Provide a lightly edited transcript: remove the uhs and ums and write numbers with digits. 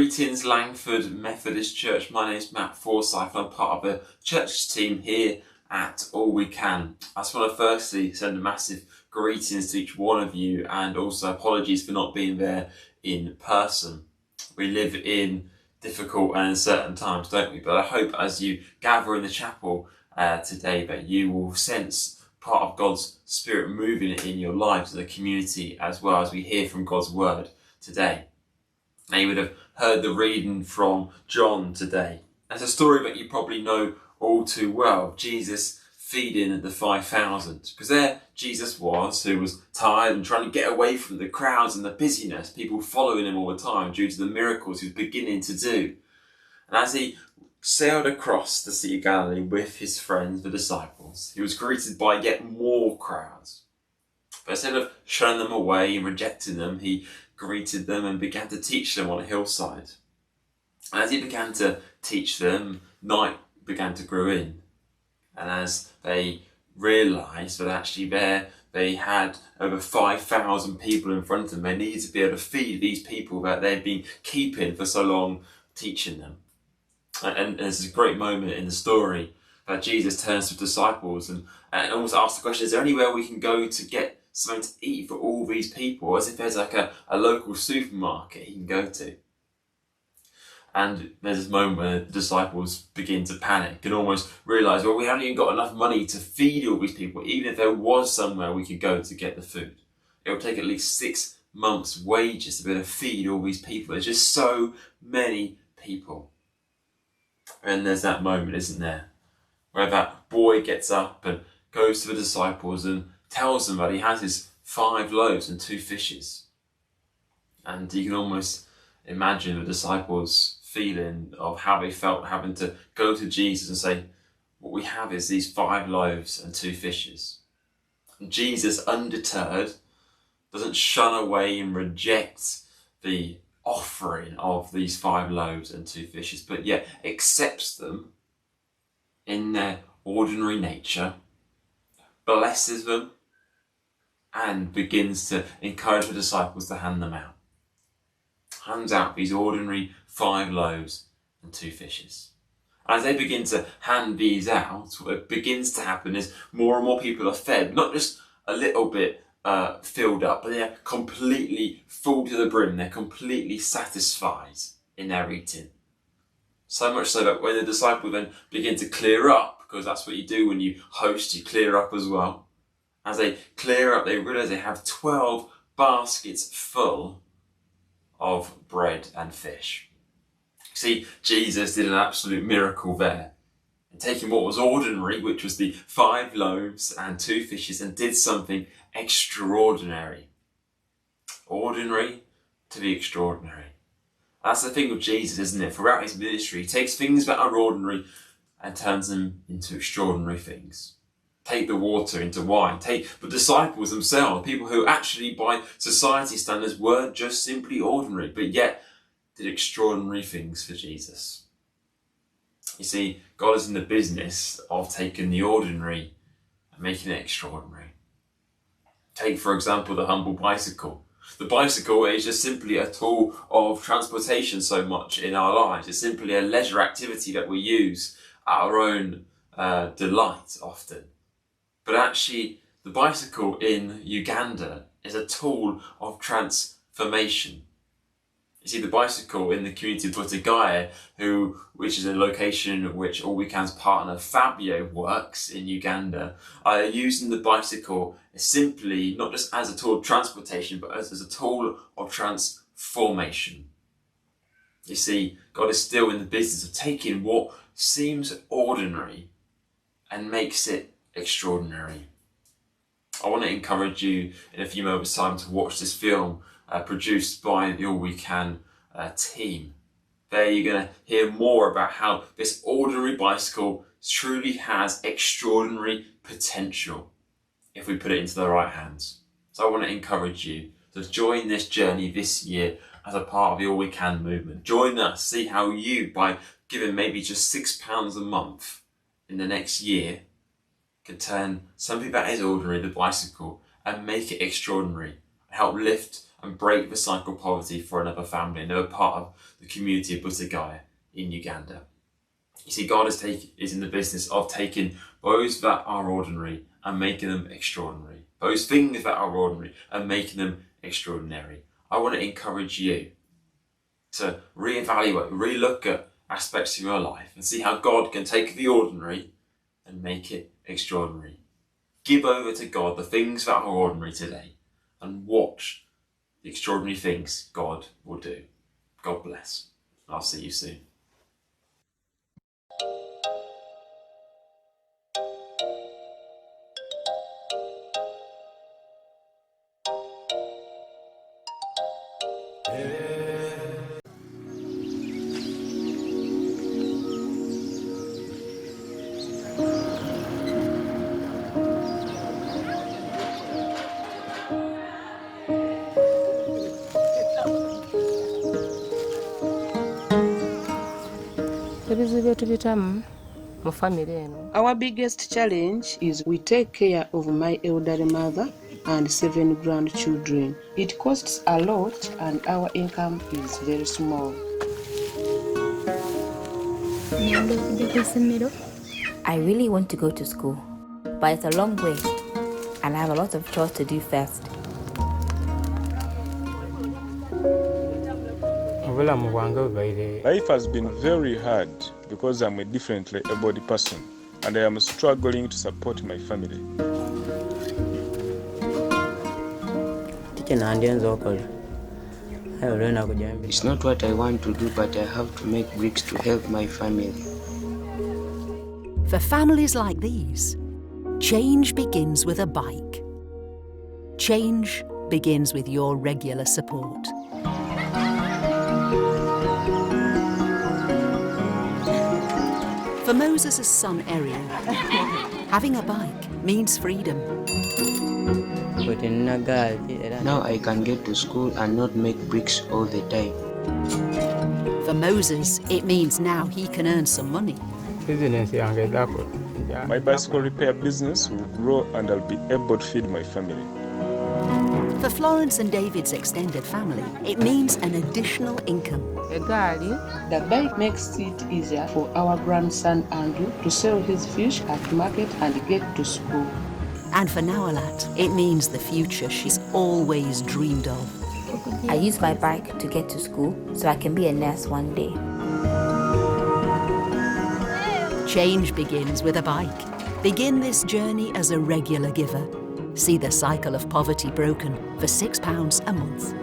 Greetings, Langford Methodist Church. My name is Matt Forsyth. I'm part of the church team here at All We Can. I just want to firstly send a massive greetings to each one of you, and also apologies for not being there in person. We live in difficult and uncertain times, don't we? But I hope as you gather in the chapel today that you will sense part of God's Spirit moving in your lives as a community, as well as we hear from God's Word today. Now, you would have heard the reading from John today. It's a story that you probably know all too well. Jesus feeding the 5,000. Because there Jesus was, who was tired and trying to get away from the crowds and the busyness, people following him all the time due to the miracles he was beginning to do. And as he sailed across the Sea of Galilee with his friends, the disciples, he was greeted by yet more crowds. But instead of shunning them away and rejecting them, he greeted them and began to teach them on a hillside. And as he began to teach them, night began to grow in. And as they realised that actually there they had over 5,000 people in front of them, they needed to be able to feed these people that they'd been keeping for so long, teaching them. And there's a great moment in the story that Jesus turns to the disciples and almost asks the question, is there anywhere we can go to get something to eat for all these people, as if there's like a local supermarket he can go to? And there's this moment where the disciples begin to panic and almost realise, well, we haven't even got enough money to feed all these people, even if there was somewhere we could go to get the food. It would take at least 6 months' wages to be able to feed all these people. There's just so many people. And there's that moment, isn't there, where that boy gets up and goes to the disciples and tells them that he has his 5 loaves and 2 fishes. And you can almost imagine the disciples' feeling of how they felt having to go to Jesus and say, what we have is these 5 loaves and 2 fishes. And Jesus, undeterred, doesn't shun away and reject the offering of these 5 loaves and 2 fishes, but yet accepts them in their ordinary nature, blesses them, and begins to encourage the disciples to hand them out. Hands out these ordinary 5 loaves and 2 fishes. As they begin to hand these out, what begins to happen is more and more people are fed, not just a little bit filled up, but they're completely full to the brim. They're completely satisfied in their eating. So much so that when the disciples then begin to clear up, because that's what you do when you host, you clear up as well. As they clear up, they realise they have 12 baskets full of bread and fish. See, Jesus did an absolute miracle there. And taking what was ordinary, which was the 5 loaves and 2 fishes, and did something extraordinary. Ordinary to be extraordinary. That's the thing with Jesus, isn't it? Throughout his ministry, he takes things that are ordinary and turns them into extraordinary things. Take the water into wine. Take the disciples themselves, people who actually by society standards weren't just simply ordinary, but yet did extraordinary things for Jesus. You see, God is in the business of taking the ordinary and making it extraordinary. Take, for example, the humble bicycle. The bicycle is just simply a tool of transportation so much in our lives. It's simply a leisure activity that we use at our own delight often. But actually, the bicycle in Uganda is a tool of transformation. You see, the bicycle in the community of Butagaya, which is a location in which All We Can's partner Fabio works in Uganda, are using the bicycle simply not just as a tool of transportation, but as a tool of transformation. You see, God is still in the business of taking what seems ordinary and makes it extraordinary. I want to encourage you in a few moments' time to watch this film produced by the All We Can team. There you're going to hear more about how this ordinary bicycle truly has extraordinary potential if we put it into the right hands. So I want to encourage you to join this journey this year as a part of the All We Can movement. Join us, see how you, by giving maybe just £6 a month in the next year, can turn something that is ordinary, the bicycle, and make it extraordinary. Help lift and break the cycle of poverty for another family, another part of the community of Butagaya in Uganda. You see, God is in the business of taking those that are ordinary and making them extraordinary. Those things that are ordinary and making them extraordinary. I want to encourage you to reevaluate, relook at aspects of your life and see how God can take the ordinary and make it extraordinary. Give over to God the things that are ordinary today and watch the extraordinary things God will do. God bless. I'll see you soon. Our biggest challenge is we take care of my elderly mother and 7 grandchildren. It costs a lot and our income is very small. I really want to go to school, but it's a long way and I have a lot of chores to do first. Life has been very hard because I'm a differently able person and I am struggling to support my family. It's not what I want to do, but I have to make bricks to help my family. For families like these, change begins with a bike. Change begins with your regular support. For Moses' son Ariel, having a bike means freedom. Now I can get to school and not make bricks all the time. For Moses, it means now he can earn some money. My bicycle repair business will grow and I'll be able to feed my family. For Florence and David's extended family, it means an additional income. The bike makes it easier for our grandson Andrew to sell his fish at market and get to school. And for Nawalat, it means the future she's always dreamed of. I use my bike to get to school so I can be a nurse one day. Change begins with a bike. Begin this journey as a regular giver. See the cycle of poverty broken for £6 a month.